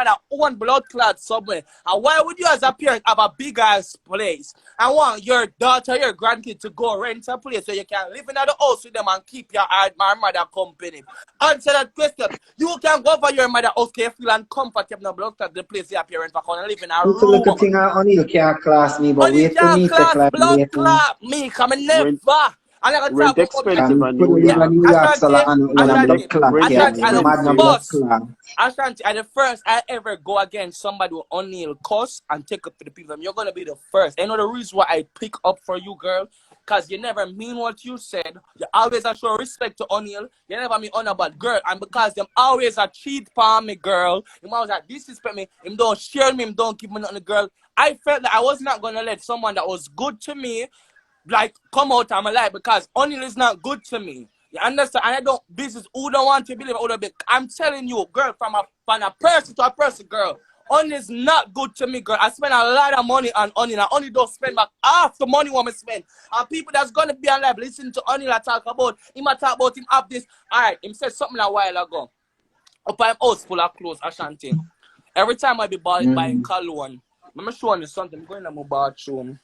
mother own blood clot somewhere. And why would you as a parent have a big ass place and want your daughter, your grandkid to go rent a place so you can live in the house with them and keep your mother company? Answer that question. You can go over your mother house, can you feel uncomfortable in blood clot the place your parents are going to live in a It's a room. little thing only you can't class me, but Only wait for can me to class class blood later. clot me, come never. I'm not Rent gonna talk about expensive in Could New live in York. New York, so Ashanti, and one a blood Ashanti, clot Rent here. Ashanti, My and the mad no expensive. blood first, clot. Ashanti, and the first I ever go against somebody with O'Neal cuss and take up for the people. You're gonna be the first. You know the reason why I pick up for you, girl? Cause you never mean what you said. You always a show respect to O'Neal. You never mean on about girl. And because them always a cheat for me, girl. Him always a disrespect me. Him don't share me. Him don't give me nothing, girl. I felt that I was not gonna let someone that was good to me like come out of my life because O'Neal is not good to me. You understand? And I don't business who don't want to believe who be. I'm telling you, girl, from a person to a person, girl. O'Neal is not good to me, girl. I spend a lot of money on O'Neal. I only don't spend back half the money what I spend. And people that's gonna be alive listening to O'Neal talk about him talk about him have this. Alright, him said something a while ago. Up my house full of clothes, Ashanti. Every time I be buying cologne, I'm showing you something. I'm going to my bathroom.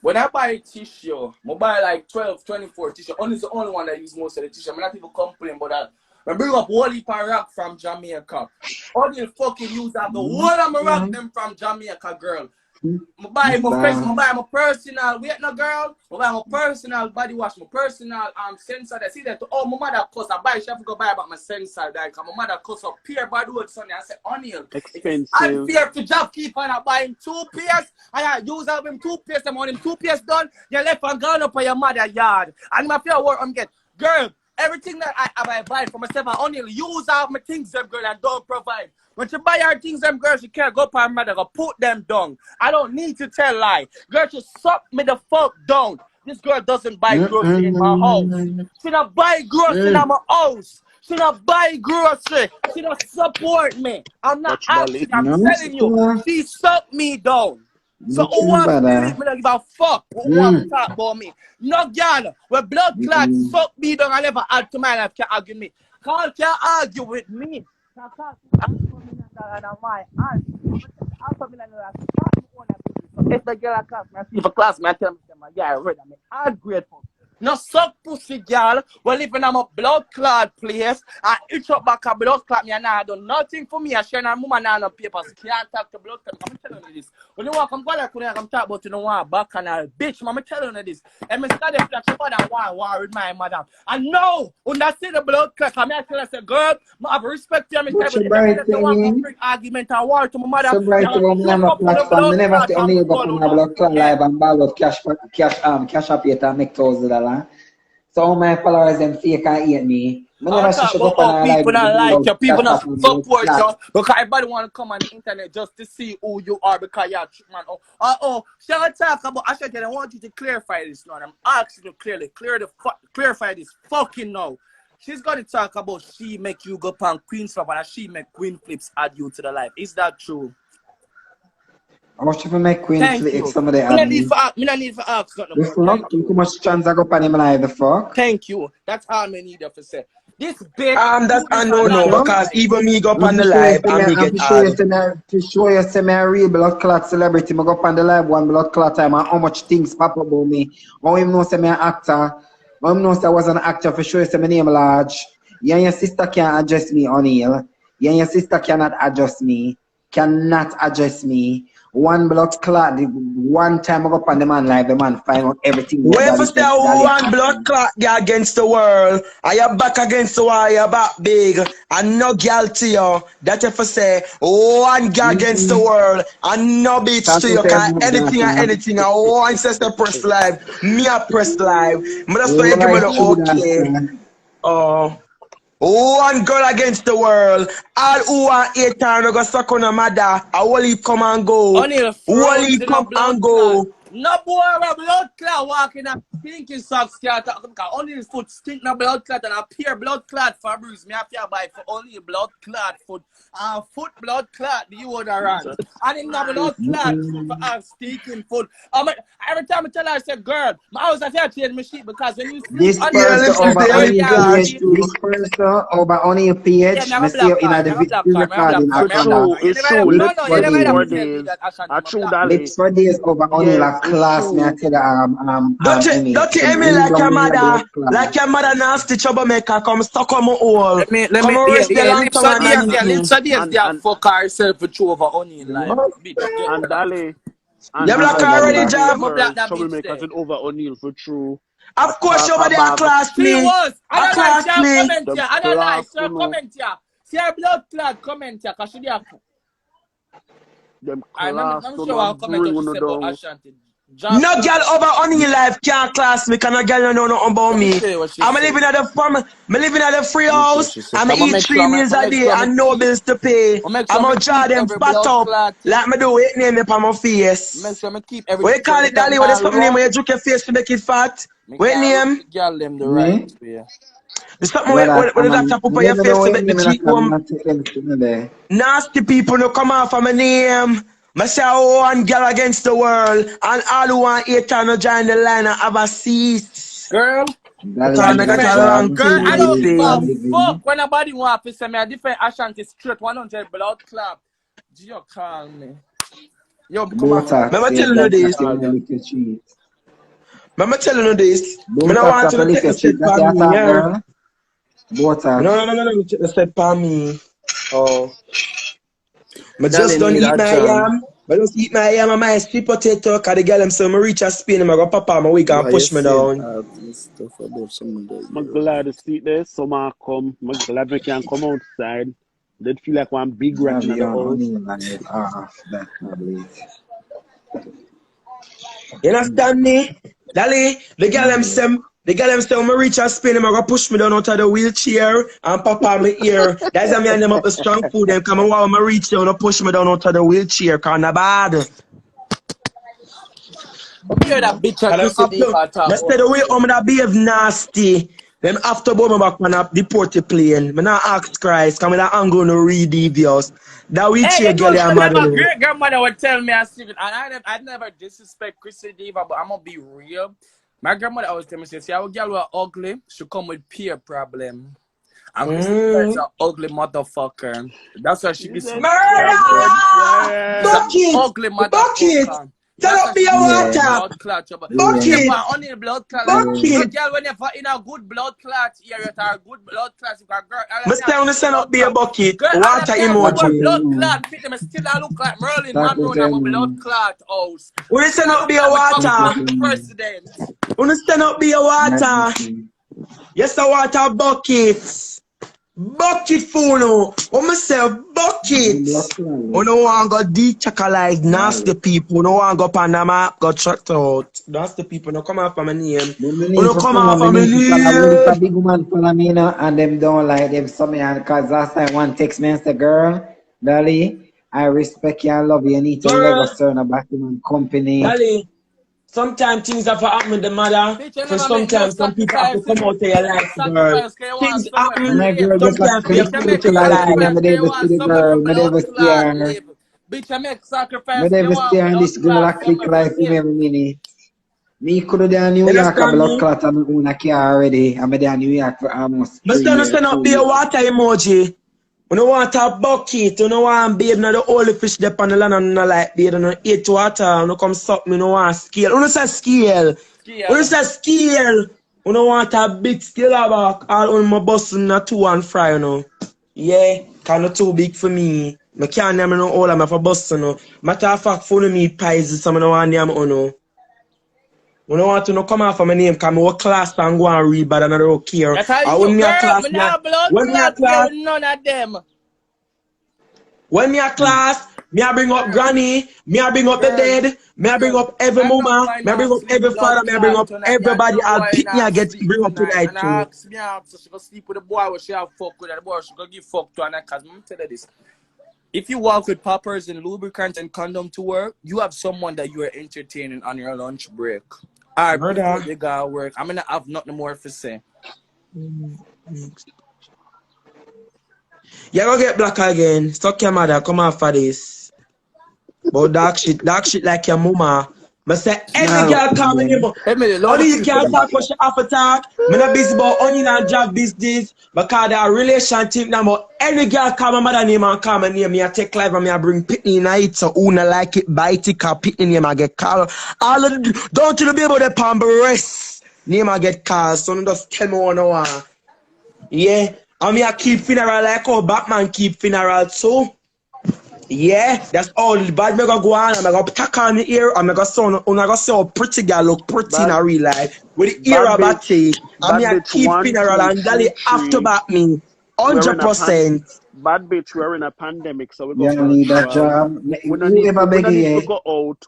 When I buy a tissue, I buy like 12, 24 tissue. Only the only one that use most of the tissue. I'm not even complaining about that. I bring up whole heap of rock from Jamaica. All the fucking use of the whole of my rock them from Jamaica, girl. I buy my face, I buy my personal, wait no girl, I buy my personal body wash, my personal sensor. They see that my mother cuss, I buy, she have to go buy about my sensor, like my mother cuss up peer bad word Sunday. I said, O'Neal, Expensive. I'm fear to job keep on buying 2 pairs, and I use up him 2 pairs, and when him 2 pairs done, you left and gone up on your mother yard. And my fear work I'm get, girl, everything that I buy for myself, I only use all my things, them girl, and don't provide. When you buy her things, them girls, you can't go up her mother, go put them down. I don't need to tell lie. Girl, you suck me the fuck down. This girl doesn't buy grocery in my house. She don't buy grocery in my house. She don't buy grocery. She don't support me. I'm not asking, I'm telling you. She sucked me down. So who wants to believe me? Don't give a fuck. Who wants to talk about me? No girl. When blood clot suck me down, I never add to my life can argue me. Can't argue with me. If the girl class me, if a class me, I tell me, yeah, I read me. I'm grateful. No suck pussy girl. We living in a blood clot place. I itch up back a blood clot me and I do nothing for me. I share my mama now no papers. Can't talk to blood clot. I'm telling you this. When you walk, I'm going to talk about you know what back and I bitch. I'm telling you this. And I started to flash about that war with my madam. And no, when I see the blood clot, I'm tell her, say, girl, I have respect to you. I'm telling you, want to bring argument and war to my mother. So bright to me, I'm a platform. I never see only go from a blood clot live and borrow cash up here to make $1,000. So all my followers them fake and hate me. I never see she go on a live. People don't like you, people don't support you. Because everybody want to come on the internet just to see who you are because you're a trick man. Shall I talk about Ashanti? I want you to clarify this now. I'm asking you clearly, clarify this fucking now. She's going to talk about she make you go on Queen Flip and she make Queen Flips add you to the life. Is that true? I want you to make Queen Flip if somebody add me. I don't need for ask nothing The fuck? Too much chance I go on him live, the fuck? Thank you. That's all I need to say. This bitch. That's I know because even me go up on the live and me get to show you say me a real blood clot celebrity. I go up on the live one blood clot time and how much things pop up about me. How him know say me an actor. How him know say I was an actor for show you say my name large. You and your sister can't adjust me, O'Neal. You and your sister cannot adjust me. Cannot adjust me. One blood clot, one time I go up on the man live, the man find out everything. When you say one blood clot against the world, are you back against the wall, you're back big, and no girl to you, that if you say one girl against the world, and no bitch to you, cause anything, and one sister press live, me a press live, but that's why you give me the okay. One girl against the world. All who are 8 times go suck on a mother. A whole heap come and go. Whole heap come and go. No boy, a blood clot walking a stinking socks can't talk because only his foot stink no blood clot and a pure blood clot Fabrice. Me have to buy for only blood clot foot. Foot blood clot the deodorant. And him no blood clot foot for a stinking foot. Every time I tell her, I say, girl, my house I say change my sheet because when you sleep This on person the over girl on your can't page, sleep. this person over on your Yeah, page, me have me a see you black in card, the me have a video black card, me have a black recording card, at me have It's a black Canada. true, card. You it's never true. no, Lips no, for you Lips never days. for have to tell me days. that Ashanti, I my true, black card. Dolly. Lips for days over only Yes, like it's class, me I true. tell you, Dirty to Emily bring like down your me in the blood mother. clot. Like your mother nasty troublemaker. Come stuck on my hole. Let Come me, and yeah, rest the long lips tongue of days, underneath yeah, me. lips of days, And they have and fuck herself for true over onion life. What? Bitch, get and that. Dolly. You And black Mother lips already, for black. days, Jab? I'm black girl. that bitch Troublemakers there. and over O'Neill for true. I Of course, talk you over there about class She me. was. I A don't like, she class have me. comment them here. I don't like, class she for have no. comment here. See her blood clot comment here, because she there. Them I remember, class I'm to sure not what comment bring what she on said about down. Ashanti. Drop No her. girl over on your life can't class me, cause no girl don't know nothing about Let me me. tell you what she I'm said. living at the farm, I'm living at the free Let me see what house, she said. I'm I'm gonna eat make sure 3 meals a day I and no keep. bills to pay. I'll make sure I'm I gonna draw keep them every fat blood up, clot like thing. me do it name up on my Make face. sure I keep What you everything. So call it, anytime Dolly? I What is can something name rub, when you drink your face to make it fat? me What can rub name? the girl them the right Me? way. There's something Brother, where the man. doctor put on your Never know face to what make the name and I cheekbone. can take anything there. Nasty people no come off of my name. I say oh, one girl against the world, and all who want hate no join the line and have a seat. Girl, Dolly me a Because I got different. a long John, Girl, thing I me don't Philly, give a say. Calvin. fuck when nobody want to say me a different Ashanti straight 100 blood club. You call me. Yo, come on, man. Botox, Remember yeah, telling you can't this. take a little treat. Remember telling you this. Me no Botox want of you a to take little the treat. step That's for your me, talk, yeah. girl. Botox. No, take the step for me. Oh. I just Darling, don't need eat a my John. yam. I just eat my yam and my sweet potato. Cause the girl them say me reach a Spain and I go pop on my wig and Why you push me said down. stuff about someone that I'm you glad to see this. Summer come. I'm glad we can come outside. They'd feel like one big rat Have in the you on house. onion live off that tablet. You understand me? Dali, the girl them say when I reach a Spain, them a go push me down out of the wheelchair and pop on my ear. That's why me and them up the strong food them come and while I reach down and push me down out of the wheelchair, cause na bad. Let me hear that bitch of And them Chrissy after, Diva talk me about stay the way myself. home that behave nasty. Them after boy me back on a deport plane. Me not ask Christ, cause me not I'm gonna read devious. That Hey, wheelchair you know, girl ya mad my anyway. great grandmother would tell me a secret, and I never disrespect Chrissy Diva, but I'm gonna be real. My grandmother always tell me, she say, our girl were ugly, she come with peer problem. And Chrissy Diva is an ugly motherfucker. That's why she He gives said, me peer Murder! blood. She's an quiet. ugly Bucket! motherfucker. Turn That's up why me she a gives me Yeah, water! blood clot trouble. yeah, Only if Bucket! I only blood clot. yeah. No Bucket! girl, whenever in a good blood clot area, a good blood clot, you got girl, I Must can't tell you full send up blood be a clot. bucket. Girl, I Water can't Stop full what emoji. you blood know. clot. Fit them still I look like Merlin Stop what Monroe now you my blood know. clot house. When you Still send I up look be a like me come Stop from what water. the you know. president. When you send up be a water. Medicine. Yes, a water bucket. Bucket for no. When me say You bucket. block You line. no want go de-chocolize nasty Darling. people. You no want go Panama, go tracked out. Nasty people. No come off of my name. But me You need no to come follow, off me of my need to follow. What if a name. big woman follow me now and them don't like them so me and cause last time one text me and say, girl, Dolly, I respect you and love you. You need to let go Girl, certain about him company. Dolly. Sometimes things have to happen with the mother. Bitch, you For never make no sometimes some people have to sacrifices. come out of your Make life, girl. sacrifice because you want Things somewhere for happen. My live. girl just like Sometimes you Bitch, have to you come make out of your spiritualize me life. and sacrifice me because you never see want the somewhere girl. for Me blood never see clot her. live. Bitch, you make Me sacrifice because you never see want her and blood this girl clot a click somewhere for life in live. every minute. Me could have done New You York a understand blood me? clot and me own a car already. I'm there in New York for almost But 3 stand years, stand up 2 be a years. water emoji. You don't want a bucket, you don't want bathe in the only fish there on the land and not like bathe, you don't eat water, you don't come suck me, you don't want scale. You don't say scale. You don't Scale. say scale. You don't want a big scale back all on my bus in a 2 and fry, you know. Yeah, cause not too big for me. I can't name no all of me for bus, you know. Matter of fact, follow me pies, so I don't want name, you know. I don't want to no come off of my name because I work class and go and read, but I don't care. I tell And you, when me a girl, class, me not blood when me a clot here class, with none of them. when me a class, me a bring up Girl, granny, me a bring up the girl, dead, me a bring girl. up every I'm not mama, going me a bring to up sleep every blood father, me a bring clot up tonight. Me and everybody. no I'll boy pick me not I get to sleep bring up tonight. tonight And I too. ask me so she go sleep with the boy where she have fuck with her. The boy she go give fuck to her because I'm tell her this. if you walk with poppers and lubricant and condom to work, you have someone that you are entertaining on your lunch break. Alright, before they go work, I'm gonna have nothing more to say. You go get black again. Suck your mother. Come on for this. But dark shit like your mama. I say any girl coming in. Only you can't talk what she have to talk. I'm not busy about onion and job business. Because the relationship now, but any girl come my mother name and come and name me. I take live and me I bring pitney in it. So who not like it, bite it, cause pitney name I get called. All of the, don't you be able to palm rest. Name I get called. So just tell me what I want. Yeah. And me I keep funeral like how Batman keep funeral too. Yeah, that's all. Bad me go on, I'm gonna tack on the ear, I'm gonna see how pretty girl look pretty in a real life. With the ear of batty, and me I keep funeral and Dali after back me 100%. Bad bitch, we're in a pandemic, so we're You going need that virtual. job. We don't need to go out.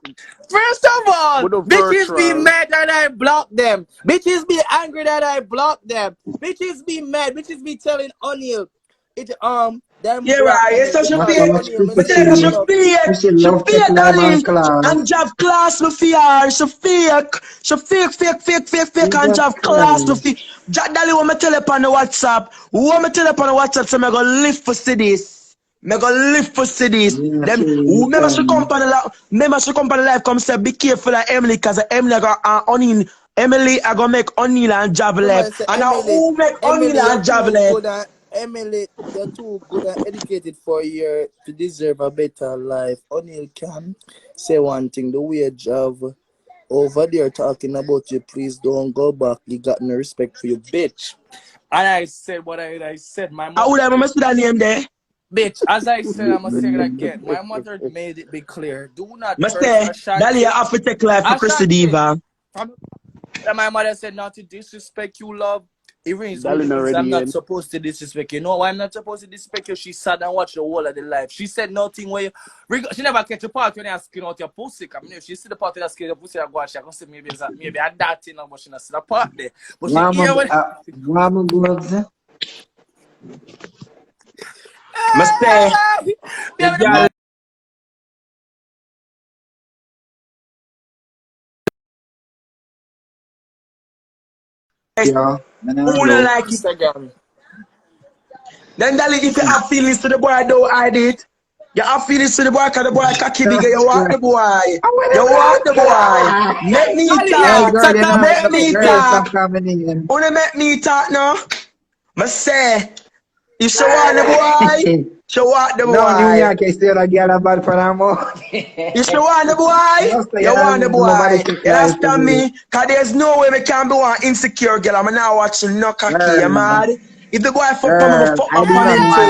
First of all, With the bitches be virtual. mad that I block them. Bitches be angry that I block them. Bitches be mad. Bitches be telling O'Neal them Yeah, right. It's such a Not fake. so much But then she We should fake, love take live and class. and job class with fear. She fake, and job class with fear. Jack Dali, what me tell you on the WhatsApp, so me go live for see this. Me go live for see this. Them, remember she come on the live, come say, be careful of Emily, cause Emily got Emily, I gonna make O'Neal and job left. And now who make O'Neal and job left? Emily, you're too good and educated for a year to deserve a better life. O'Neal can say one thing. The way Jav over there talking about you, please don't go back. You got no respect for your bitch. And I said what I said. My mother. How would I see that name there? Bitch, as I said, I'm gonna say it again. My mother made it be clear. Do not curse Ashanti. Dali, I have to take life for Christy Diva. And my mother said not to disrespect you, love. I'm not supposed to disrespect you. You know why I'm not supposed to disrespect you? She sat and watched the whole of the life. She said nothing where she never catch a part when you skin out your pussy. I mean, if she see the part when you skin out your pussy, I go and she can say maybe I that thing, but she not see the part there. But she hear when Mama gloves. Yeah, who don't like it? Then Dali, if you have feelings to the boy, don't hide it. You have feelings to the boy, cause the boy cocky big, you want the boy. You want the boy. Make me talk. Make me talk. Only make me talk now. I say, if she want the boy, she want the boy. No, New York, I still a girl bad for that more. If she want the boy, you want the boy. You understand me? Cause there's no way we can be one insecure girl. I'm not watching no cocky, you mad? If the boy fuck on me, fuck up on him too.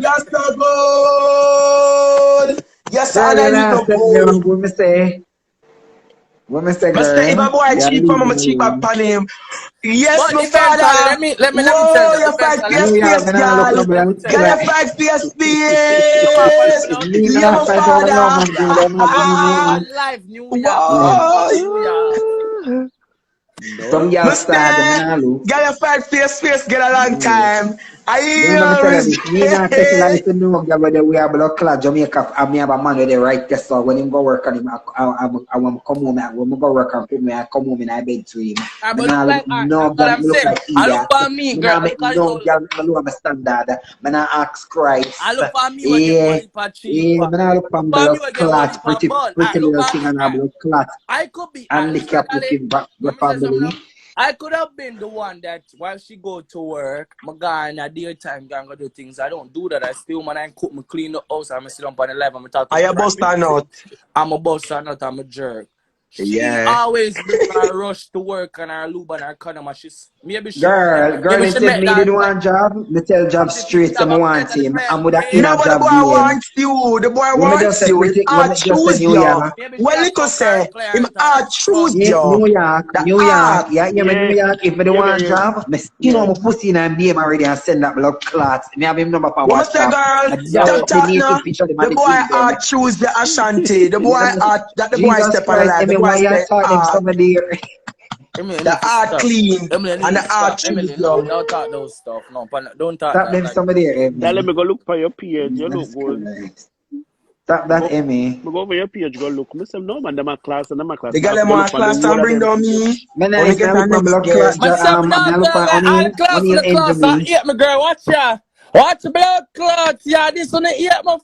Yes, so good. Yes, I need to go. What me say? What me say, girl? If a boy cheap on me, I'm cheap up on him. Yes, my father. Let me tell you. You fight PS, girl. Girl, you fight PS. Yeah, my father. Live New York. Some girl sad, girl, you fight face, get a long time. Me not take life to know whether we have blood clot Jamaica. I have a man with the right test, so when him go work on him, I want to come home. When I go work on him, I come home and I bed to him. I look for me, girl. No girl, I look at standard. Man, I ask Christ. I look for me. Man, I look for blood clot, pretty little thing and a blood clot. I could be handicapped looking the family. I could have been the one that while she go to work, my guy in a daytime gang go do things. I don't do that. I still man I cook, me clean the house, I'm sit up on the live, I'm talking. Are you a bust or not? I'm a bust or not, I'm a jerk. She always bring her rush to work and her lube and her condom. Girl, if me did one job, me tell job straight to me want him. I'm with a inner job. The boy wants you. The boy wants you. I choose you. Well, Likkle say, him I choose you. New York. Yeah, New York. If me do one job, me skin on my pussy and be him already and send that blood clots. Me have him number for WhatsApp. The boy I choose the Ashanti. The boy that the boy step on the life. Why you saw them somebody? Emily, The heart clean Emily, and the heart Emily, choose no, love. don't talk those stuff. No, don't talk Stop that. them somebody, Dale, Emmy. me go look for your page. You look Jesus good. Christ. Stop Me that, go, Emmy. me go over your page, go look. Me say, no, man, them a class and them a class. The Me girl have to them go want look on the class whole and of bring them. down me. Me Wanna nice, get me our look for next blood guest. clot, Myself, me not look for all the class in O'Neal the class. I injury. eat me, girl. Watch ya. Watch the blood clot. Yeah, this one eat my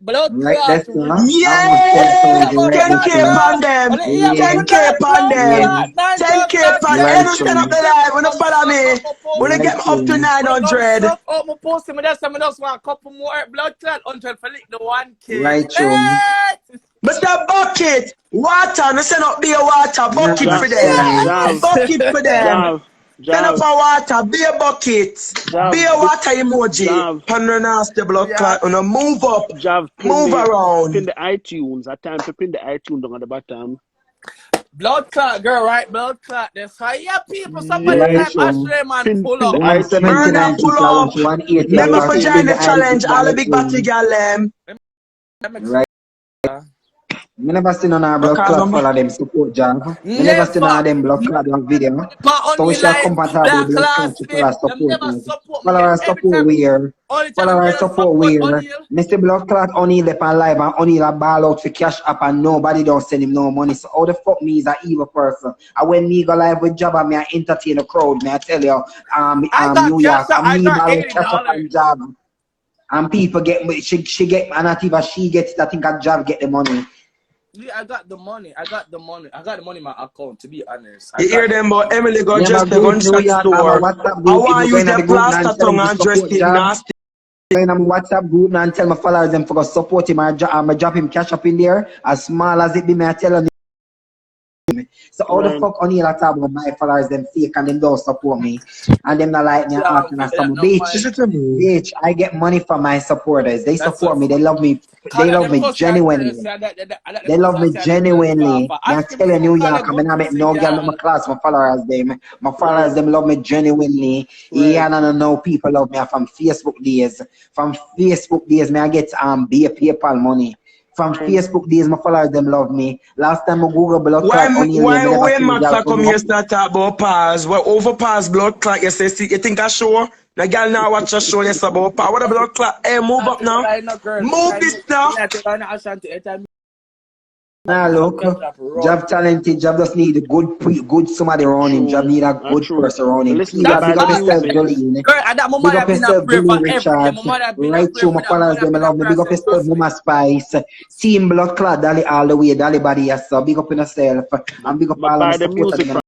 blood Right, clot. that's enough. I was Wanna sent eat to Yay! you my right, blood 10K Mister. on clot. them. Wanna eat my Yeah, 10K on blood them. yeah, clot. 10K 9 on blood right, every clot. stand up true, the Everything. live. Wanna Come follow suck me. up my Wanna pussy. get right, me up to true. Wanna come 900. suck up my pussy. Me just want a couple more blood clot until for lick the 1K. Right, true. Hey! Mr. Bucket, water. No send up beer water. Yeah, Bucket Jav, for that's them. Emmy. Jav, Bucket for them. Jav, Send up Jav, a water. Beer bucket. Jav, Beer water emoji. Jav, Pan nasty blood Yeah. clot. Wanna move up. Jav, Move pin around. the iTunes. At time to pin the iTunes down at the bottom. Blood clot, girl, right? Blood clot. That's how, yeah, people. Somebody Right, Yeah, type true. Ashley, man, pin pull pin the up. Burn and 179 iTunes. pull people, I want up. you 180. I Pin Remember the want for to pin. join bring the the ID challenge. All the big batty iTunes. gal them. Let me Right. Me never seen none of our blood Because clot I'm follow them support job. Me never seen none never, of them blood clot never on video. on So we the shall life, compatible black blood clot to lasty. follow Them support never us. support me Follow yet. our Every support time, where. only time Follow I'm our gonna support support where. O'Neal. Mr. Blood Clot O'Neal up on live and O'Neal a ball out for cash up and nobody don't send him no money. So how the fuck me is an evil person? And when me go live with job and me I entertain the crowd, me I tell you, I got New cash York, out. and I me got ball with cash up and $80. job. And people get she get and not even she gets it, I think a job get the money. Yeah, I got the money. I got the money in my account. To be honest, I You hear got the them, money. but Emily go Me have a just the group New gunshot York, I have a store. WhatsApp I group. If want you to go use in the their group now and plaster tell them tongue to and dress support him job. nasty. Go in my WhatsApp group now and tell my followers them for go support him or drop him cash up in there. As small as it be, me I tell them. So how the Right. fuck O'Neal a talk about my followers them fake and them don't support me and them not like me and Yeah, asking us give some that no bitch. mind. Listen to me. Bitch, I get money from my supporters. They That's a support me. fact. They Call love them me pussy and tell genuinely. us that them They pussy love and me say them girl live off. genuinely. Me I Ask him tell you, see New what kind York, of I mean, good I make pussy no girl, my girl. class, my followers, them. My followers, Right. them love me genuinely. Right. Yeah, and I know people love me from Facebook days. From Facebook days, me I get be a PayPal money. From Right. Facebook days, my followers, them love me. Last time I Google blood clot O'Neal, Why me never when see a Max girl a come come here up. start talk about pause? Well, over pause blood clot, you say, see, you think I show? The girl now watch a show, yes, about pause. What the blood clot? Hey, move I up tell you now. right now, girl. Move Anytime this now. I tell you right now, Ashanti, anytime Nah, pussy look, girl drop run. Job talented. Job just need a good somebody around him. Job True. need a good True. person around Me him. listen to Peter, That's big bad up all. yourself, music. Jolene. Girl, and that my Big mother up been a yourself, prayer for Jolene every day. Richards. My mother been a Right prayer through for my that. My followers, mother them been a love me. prayer. I Big up said, yourself, trust me. Mama Spice. Team Blood Clot, Dali all the way, Dali body yourself. Big up in yourself. And big up all of my Buy the supporters. music Them. from